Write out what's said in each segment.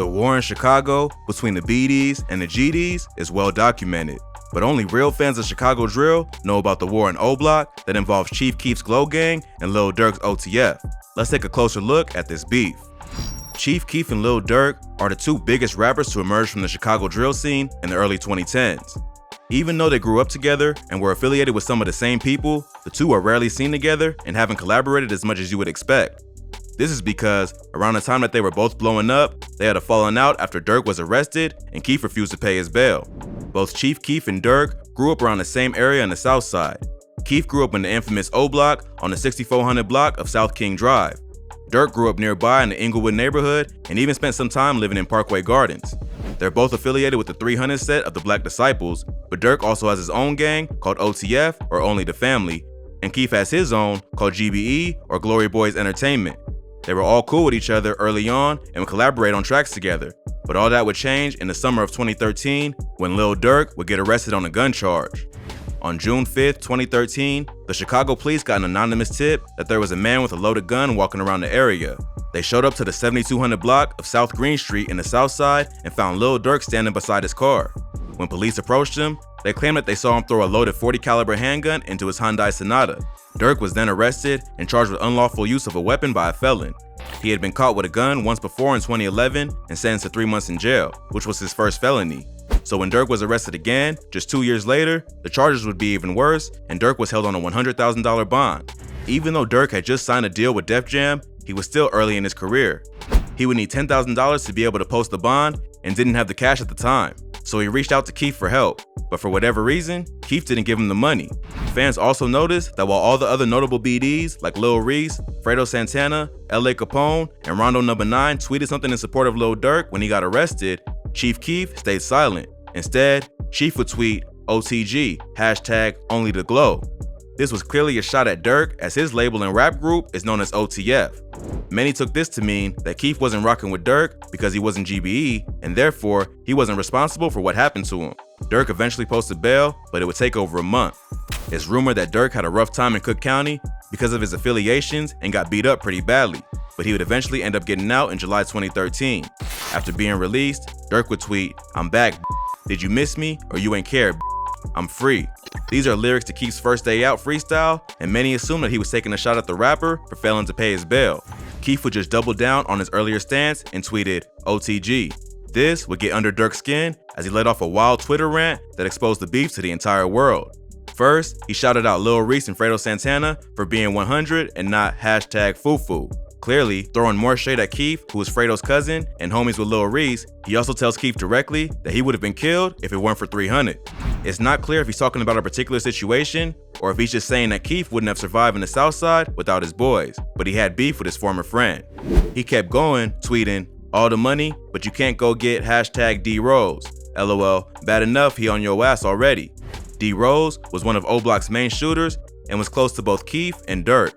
The war in Chicago between the BDs and the GDs is well documented, but only real fans of Chicago drill know about the war in O Block that involves Chief Keef's Glow Gang and Lil Durk's OTF. Let's take a closer look at this beef. Chief Keef and Lil Durk are the two biggest rappers to emerge from the Chicago drill scene in the early 2010s. Even though they grew up together and were affiliated with some of the same people, the two are rarely seen together and haven't collaborated as much as you would expect. This is because around the time that they were both blowing up, they had a falling out after Durk was arrested and Keef refused to pay his bail. Both Chief Keef and Durk grew up around the same area on the south side. Keef grew up in the infamous O Block on the 6400 block of South King Drive. Durk grew up nearby in the Inglewood neighborhood and even spent some time living in Parkway Gardens. They're both affiliated with the 300 set of the Black Disciples, but Durk also has his own gang called OTF, or Only the Family, and Keef has his own called GBE, or Glory Boys Entertainment. They were all cool with each other early on and would collaborate on tracks together, but all that would change in the summer of 2013 when Lil Durk would get arrested on a gun charge. On June 5th, 2013, the Chicago police got an anonymous tip that there was a man with a loaded gun walking around the area. They showed up to the 7200 block of South Green Street in the south side and found Lil Durk standing beside his car. When police approached him, they claimed that they saw him throw a loaded .40 caliber handgun into his Hyundai Sonata. Durk was then arrested and charged with unlawful use of a weapon by a felon. He had been caught with a gun once before in 2011 and sentenced to 3 months in jail, which was his first felony. So when Durk was arrested again, just 2 years later, the charges would be even worse and Durk was held on a $100,000 bond. Even though Durk had just signed a deal with Def Jam, he was still early in his career. He would need $10,000 to be able to post the bond and didn't have the cash at the time. So he reached out to Keef for help, but for whatever reason, Keef didn't give him the money. Fans also noticed that while all the other notable BDs like Lil Reese, Fredo Santana, LA Capone, and Rondo No. 9 tweeted something in support of Lil Durk when he got arrested, Chief Keef stayed silent. Instead, Chief would tweet OTG, #OnlyTheGlow. This was clearly a shot at Durk, as his label and rap group is known as OTF. Many took this to mean that Keef wasn't rocking with Durk because he wasn't GBE, and therefore he wasn't responsible for what happened to him. Durk eventually posted bail, but it would take over a month. It's rumored that Durk had a rough time in Cook County because of his affiliations and got beat up pretty badly, but he would eventually end up getting out in July 2013. After being released, Durk would tweet, "I'm back, did you miss me or you ain't care, I'm free." These are lyrics to Keef's first day out freestyle, and many assume that he was taking a shot at the rapper for failing to pay his bail. Keef would just double down on his earlier stance and tweeted OTG. This would get under Durk's skin as he let off a wild Twitter rant that exposed the beef to the entire world. First, he shouted out Lil Reese and Fredo Santana for being 100 and not #FooFoo. Clearly, throwing more shade at Keef, who is Fredo's cousin and homies with Lil Reese, he also tells Keef directly that he would have been killed if it weren't for 300. It's not clear if he's talking about a particular situation or if he's just saying that Keef wouldn't have survived in the South Side without his boys, but he had beef with his former friend. He kept going, tweeting, "All the money, but you can't go get #D-Rose. LOL, bad enough he on your ass already." D-Rose was one of O Block's main shooters and was close to both Keef and Durk.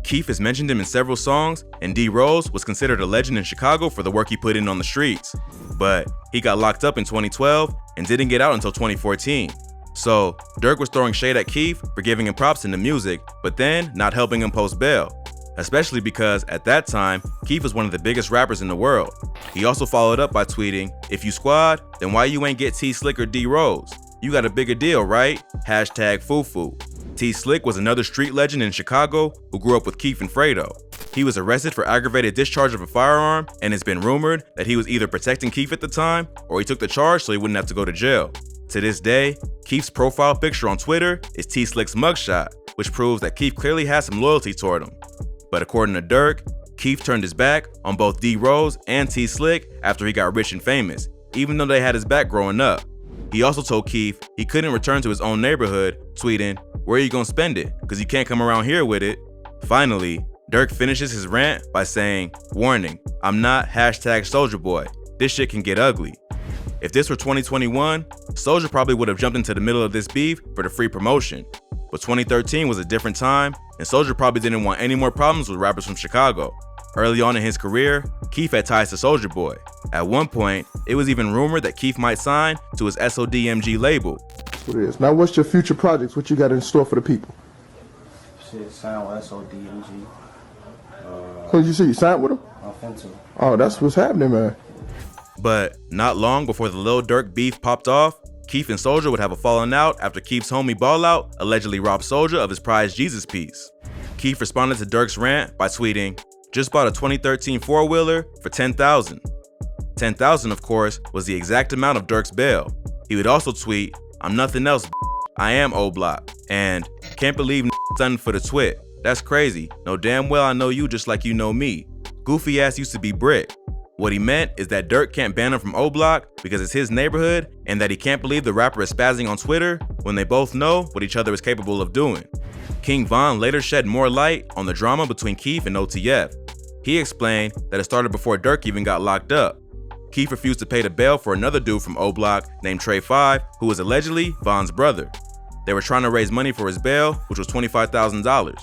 Keef has mentioned him in several songs, and D-Rose was considered a legend in Chicago for the work he put in on the streets. But he got locked up in 2012 and didn't get out until 2014. So Durk was throwing shade at Keef for giving him props in the music, but then not helping him post bail. Especially because at that time, Keef was one of the biggest rappers in the world. He also followed up by tweeting, "If you squad, then why you ain't get T-Slick or D-Rose? You got a bigger deal, right? #FooFoo. T-Slick was another street legend in Chicago who grew up with Keef and Fredo. He was arrested for aggravated discharge of a firearm, and it's been rumored that he was either protecting Keef at the time or he took the charge so he wouldn't have to go to jail. To this day, Keef's profile picture on Twitter is T-Slick's mugshot, which proves that Keef clearly has some loyalty toward him. But according to Durk, Keef turned his back on both D-Rose and T-Slick after he got rich and famous, even though they had his back growing up. He also told Keef he couldn't return to his own neighborhood, tweeting, "Where are you gonna spend it? Cause you can't come around here with it." Finally, Durk finishes his rant by saying, "Warning, I'm not #SoldierBoy. This shit can get ugly." If this were 2021, Soulja probably would have jumped into the middle of this beef for the free promotion. But 2013 was a different time, and Soulja probably didn't want any more problems with rappers from Chicago. Early on in his career, Keef had ties to Soulja Boy. At one point, it was even rumored that Keef might sign to his SODMG label. What it is. Now what's your future projects? What you got in store for the people? Shit, sign with SODMG. So you see you signed with them? I'm finna. Oh, that's what's happening, man. But not long before the Lil Durk beef popped off, Keef and Soulja would have a falling out after Keef's homie Ball Out allegedly robbed Soulja of his prized Jesus piece. Keef responded to Durk's rant by tweeting, "Just bought a 2013 four-wheeler for $10,000. $10,000, of course, was the exact amount of Durk's bail. He would also tweet, "I'm nothing else, I am O-Block," and "Can't believe stunning for the twit. That's crazy. Know damn well I know you just like you know me. Goofy ass used to be Brick." What he meant is that Durk can't ban him from O-Block because it's his neighborhood, and that he can't believe the rapper is spazzing on Twitter when they both know what each other is capable of doing. King Von later shed more light on the drama between Keef and OTF. He explained that it started before Durk even got locked up. Keef refused to pay the bail for another dude from O-Block named Trey 5, who was allegedly Von's brother. They were trying to raise money for his bail, which was $25,000.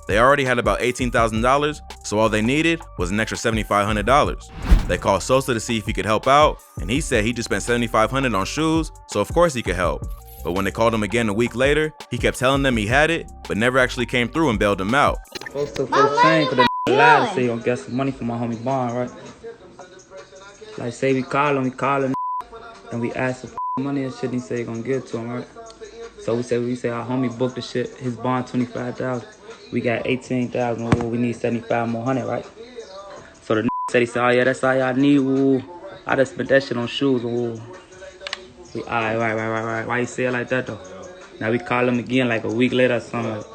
They already had about $18,000, so all they needed was an extra $7,500. They called Sosa to see if he could help out, and he said he just spent $7,500 on shoes, so of course he could help. But when they called him again a week later, he kept telling them he had it, but never actually came through and bailed him out. Folks took full chain for the lie to say he gonna get some money for my homie Bond, right? Like say we call him, and we ask for money and shit, and he say he gonna give it to him, right? So we say our homie booked the shit, his bond $25,000. We got $18,000, ooh, we need $75 more, right? So the said, he said, "Oh yeah, that's all y'all need, ooh. I just spent that shit on shoes, ooh." We, alright, right. Why you say it like that though? Now we call him again like a week later or something. Like,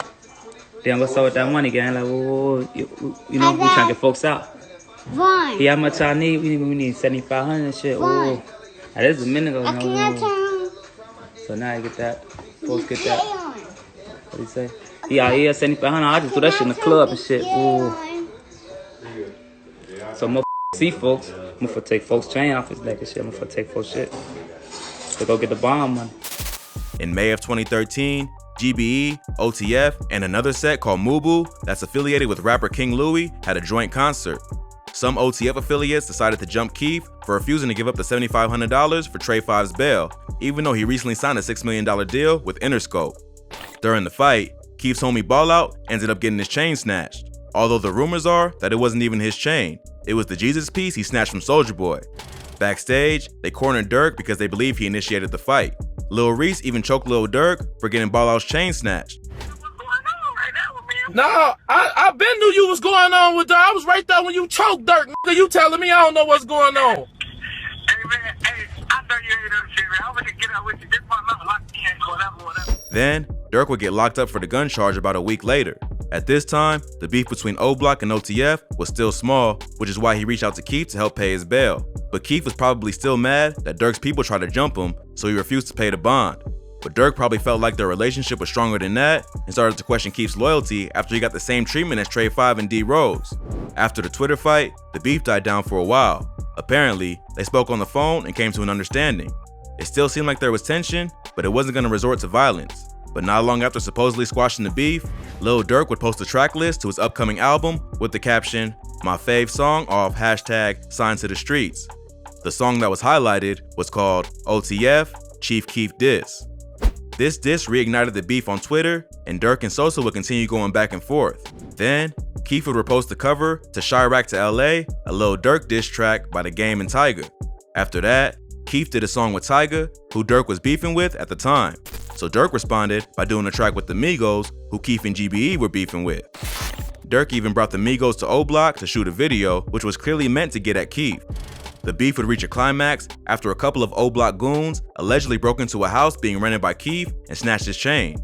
damn, what's up with that money, gang? Like, ooh, you know, we trying to get folks out. Vaughn. Yeah, how much I need? We need $7,500 and shit, ooh. Now this is a minute ago, you know. So now I get that. Folks get that. What do you say? Yeah, $7,500. I just do that shit in the club and shit. Ooh. So motherfucker see folks. Motherfucker take folks' chain off his neck and shit. Motherfucker take folks' shit to go get the bomb money. In May of 2013, GBE, OTF, and another set called Mubu that's affiliated with rapper King Louie had a joint concert. Some OTF affiliates decided to jump Keef for refusing to give up the $7,500 for Trey 5's bail, even though he recently signed a $6 million deal with Interscope. During the fight, Keef's homie Ball Out ended up getting his chain snatched, although the rumors are that it wasn't even his chain. It was the Jesus piece he snatched from Soulja Boy. Backstage, they cornered Durk because they believe he initiated the fight. Lil Reese even choked Lil Durk for getting Ball Out's chain snatched. Nah, I been knew you was going on with Durk. I was right there when you choked Durk. Nigga, you telling me I don't know what's going on. Hey man, hey, I know you ain't no shit, man. I'm gonna get out with you. This my number, lock me in, whatever. Then, Durk would get locked up for the gun charge about a week later. At this time, the beef between O-Block and OTF was still small, which is why he reached out to Keef to help pay his bail. But Keef was probably still mad that Durk's people tried to jump him, so he refused to pay the bond. But Durk probably felt like their relationship was stronger than that and started to question Keef's loyalty after he got the same treatment as Trey 5 and D Rose. After the Twitter fight, the beef died down for a while. Apparently, they spoke on the phone and came to an understanding. It still seemed like there was tension, but it wasn't going to resort to violence. But not long after supposedly squashing the beef, Lil Durk would post a track list to his upcoming album with the caption, "My fave song off #Sign to the Streets." The song that was highlighted was called OTF Chief Keef Diss. This diss reignited the beef on Twitter, and Durk and Sosa would continue going back and forth. Then, Keef would repost the cover to Chiraq to LA, a Lil Durk diss track by The Game and Tyga. After that, Keef did a song with Tyga, who Durk was beefing with at the time. So Durk responded by doing a track with the Migos, who Keef and GBE were beefing with. Durk even brought the Migos to O-Block to shoot a video, which was clearly meant to get at Keef. The beef would reach a climax after a couple of O-Block goons allegedly broke into a house being rented by Keef and snatched his chain.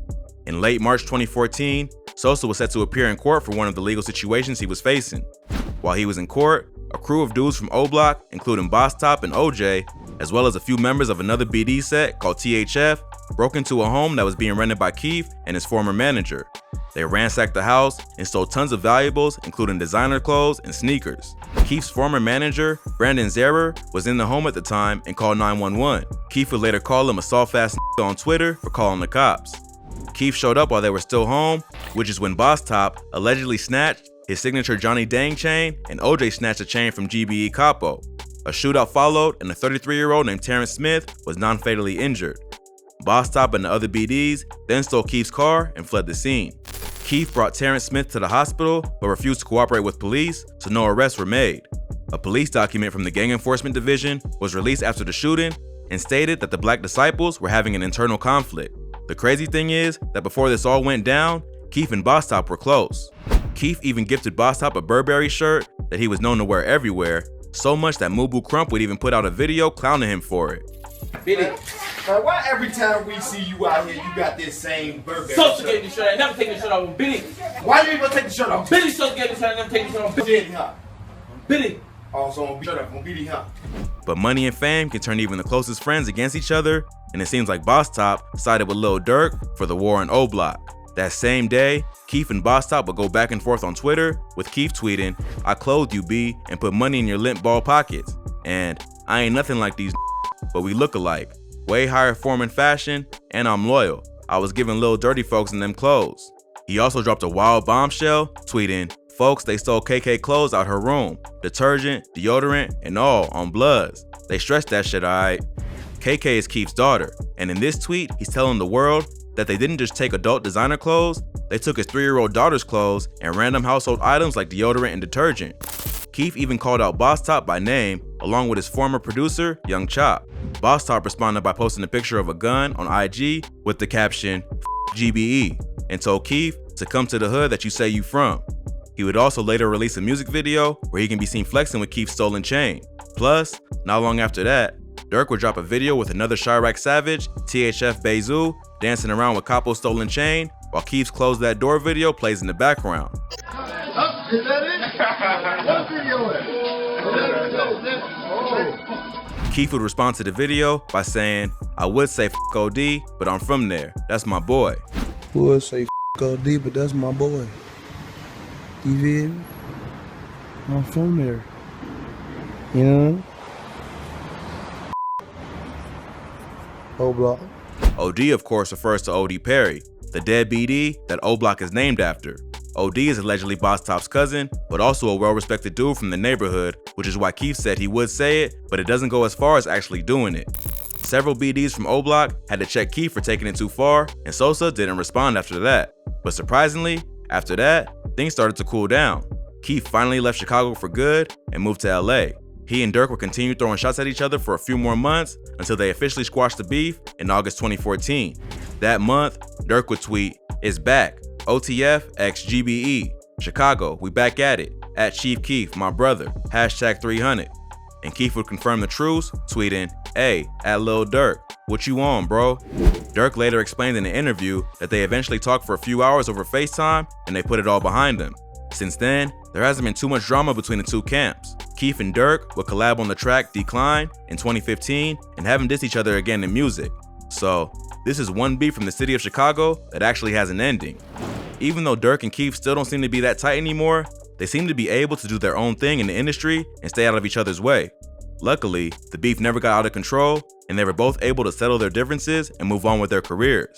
In late March 2014, Sosa was set to appear in court for one of the legal situations he was facing. While he was in court, a crew of dudes from O-Block, including Boss Top and OJ, as well as a few members of another BD set called THF, broke into a home that was being rented by Keef and his former manager. They ransacked the house and stole tons of valuables, including designer clothes and sneakers. Keef's former manager, Brandon Zerer, was in the home at the time and called 911. Keef would later call him a soft-ass on Twitter for calling the cops. Keef showed up while they were still home, which is when Boss Top allegedly snatched his signature Johnny Dang chain, and OJ snatched a chain from GBE Capo. A shootout followed, and a 33-year-old named Terrence Smith was non-fatally injured. Boss Top and the other BDs then stole Keef's car and fled the scene. Keef brought Terrence Smith to the hospital but refused to cooperate with police, so no arrests were made. A police document from the Gang Enforcement Division was released after the shooting and stated that the Black Disciples were having an internal conflict. The crazy thing is that before this all went down, Keef and Boss Top were close. Keef even gifted Boss Top a Burberry shirt that he was known to wear everywhere, so much that Mubu Crump would even put out a video clowning him for it. Billy, why every time we see you out here, you got this same Burberry Sosa shirt? gave me the shirt. I never take the shirt off. Billy. Why you ain't gonna take the shirt off? Billy Sosa gave me the shirt. I never take the shirt off. Billy, huh? Billy. Also on shirt up on Billy, huh? But money and fame can turn even the closest friends against each other, and it seems like Boss Top sided with Lil Durk for the war on O Block. That same day, Keef and Boss Top would go back and forth on Twitter, with Keef tweeting, "I clothed you, B, and put money in your limp ball pockets." And "I ain't nothing like these but we look alike. Way higher form and fashion, and I'm loyal. I was giving Lil Dirty folks in them clothes." He also dropped a wild bombshell, tweeting, "Folks, they stole KK clothes out her room. Detergent, deodorant, and all on Bloods. They stretched that shit, alright." KK is Keef's daughter, and in this tweet, he's telling the world that they didn't just take adult designer clothes, they took his 3-year-old daughter's clothes and random household items like deodorant and detergent. Keef even called out Boss Top by name, along with his former producer, Young Chop. Boss Top responded by posting a picture of a gun on IG with the caption, "GBE," and told Keef to come to the hood that you say you from. He would also later release a music video where he can be seen flexing with Keef's stolen chain. Plus, not long after that, Durk would drop a video with another Chiraq savage, THF Bezu, dancing around with Capo's stolen chain, while Keef's Close That Door video plays in the background. Is that it? What video is Keef would respond to the video by saying, "I would say f OD, but I'm from there. That's my boy." Would say f OD, but that's my boy. You feel me? I'm from there. You know? O Block. OD, of course, refers to OD Perry, the dead BD that O Block is named after. OD is allegedly Boss Top's cousin, but also a well-respected dude from the neighborhood, which is why Keef said he would say it, but it doesn't go as far as actually doing it. Several BDs from O Block had to check Keef for taking it too far, and Sosa didn't respond after that. But surprisingly, after that, things started to cool down. Keef finally left Chicago for good and moved to LA. He and Durk would continue throwing shots at each other for a few more months until they officially squashed the beef in August 2014. That month, Durk would tweet, "It's back. OTF x GBE. Chicago, we back at it. At Chief Keef, my brother. Hashtag 300. And Keef would confirm the truce, tweeting, "Hey, at Lil Durk, what you on, bro?" Durk later explained in an interview that they eventually talked for a few hours over FaceTime and they put it all behind them. Since then, there hasn't been too much drama between the two camps. Keef and Durk would collab on the track Decline in 2015 and haven't dissed each other again in music. So, this is one beef from the city of Chicago that actually has an ending. Even though Durk and Keef still don't seem to be that tight anymore, they seem to be able to do their own thing in the industry and stay out of each other's way. Luckily, the beef never got out of control and they were both able to settle their differences and move on with their careers.